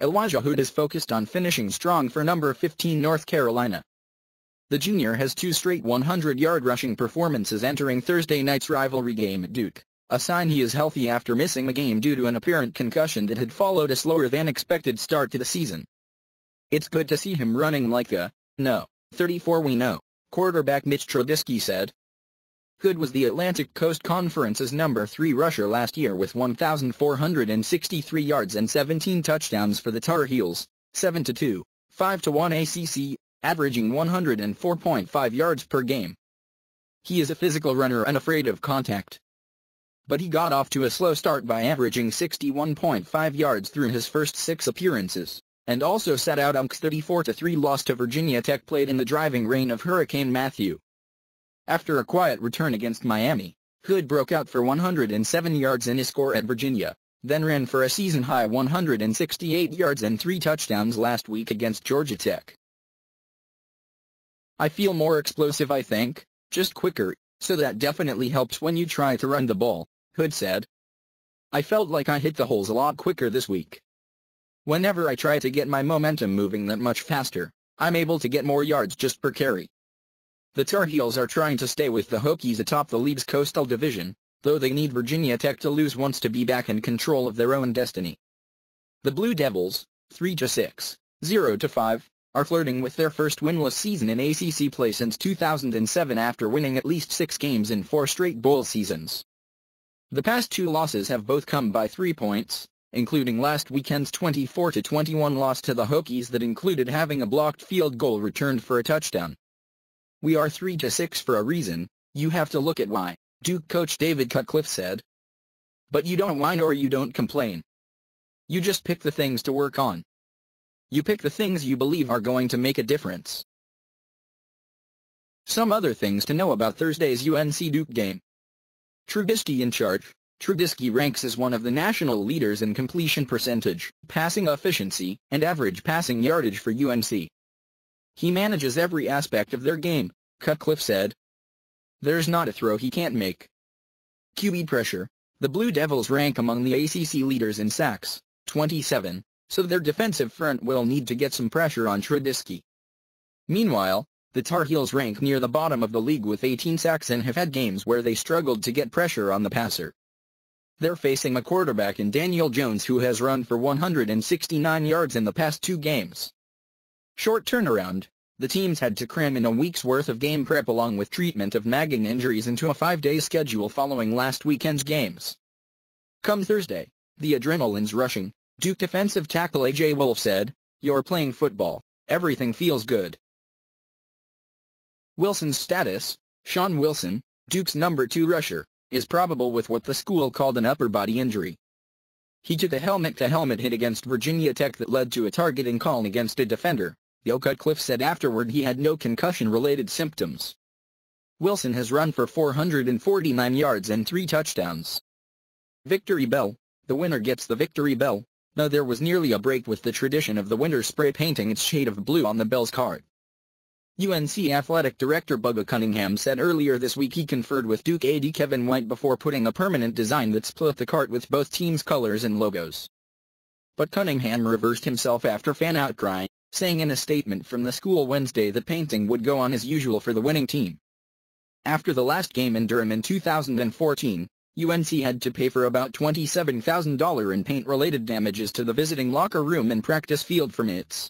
Elijah Hood is focused on finishing strong for number 15 North Carolina. The junior has 2 straight 100-yard rushing performances entering Thursday night's rivalry game at Duke, a sign he is healthy after missing the game due to an apparent concussion that had followed a slower-than-expected start to the season. "It's good to see him running like a, 34 we know," quarterback Mitch Trubisky said. Hood was the Atlantic Coast Conference's number 3 rusher last year with 1,463 yards and 17 touchdowns for the Tar Heels, 7-2, 5-1 ACC, averaging 104.5 yards per game. He is a physical runner unafraid of contact. But he got off to a slow start by averaging 61.5 yards through his first 6 appearances, and also sat out UNC's 34-3 loss to Virginia Tech played in the driving rain of Hurricane Matthew. After a quiet return against Miami, Hood broke out for 107 yards in his score at Virginia, then ran for a season-high 168 yards and 3 touchdowns last week against Georgia Tech. "I feel more explosive, I think, just quicker, so that definitely helps when you try to run the ball," Hood said. "I felt like I hit the holes a lot quicker this week. Whenever I try to get my momentum moving that much faster, I'm able to get more yards just per carry." The Tar Heels are trying to stay with the Hokies atop the league's Coastal Division, though they need Virginia Tech to lose once to be back in control of their own destiny. The Blue Devils, 3-6, 0-5, are flirting with their first winless season in ACC play since 2007 after winning at least 6 games in 4 straight bowl seasons. The past 2 losses have both come by 3 points, including last weekend's 24-21 loss to the Hokies that included having a blocked field goal returned for a touchdown. "We are 3-6 for a reason, you have to look at why," Duke coach David Cutcliffe said. "But you don't whine or you don't complain. You just pick the things to work on. You pick the things you believe are going to make a difference." Some other things to know about Thursday's UNC-Duke game. Trubisky in charge. Trubisky ranks as one of the national leaders in completion percentage, passing efficiency, and average passing yardage for UNC. "He manages every aspect of their game," Cutcliffe said. "There's not a throw he can't make." QB pressure. The Blue Devils rank among the ACC leaders in sacks, 27, so their defensive front will need to get some pressure on Trubisky. Meanwhile, the Tar Heels rank near the bottom of the league with 18 sacks and have had games where they struggled to get pressure on the passer. They're facing a quarterback in Daniel Jones who has run for 169 yards in the past 2 games. Short turnaround, the teams had to cram in a week's worth of game prep along with treatment of nagging injuries into a 5-day schedule following last weekend's games. Come Thursday, the adrenaline's rushing, Duke defensive tackle A.J. Wolf said, "You're playing football, everything feels good." Wilson's status. Sean Wilson, Duke's number 2 rusher, is probable with what the school called an upper body injury. He took a helmet-to-helmet hit against Virginia Tech that led to a targeting call against a defender. Cutcliffe said afterward he had no concussion-related symptoms. Wilson has run for 449 yards and 3 touchdowns. Victory bell. The winner gets the victory bell, though there was nearly a break with the tradition of the winner spray painting its shade of blue on the bell's card. UNC Athletic Director Bubba Cunningham said earlier this week he conferred with Duke AD Kevin White before putting a permanent design that split the cart with both teams' colors and logos. But Cunningham reversed himself after fan outcry, saying in a statement from the school Wednesday that painting would go on as usual for the winning team. After the last game in Durham in 2014, UNC had to pay for about $27,000 in paint-related damages to the visiting locker room and practice field from its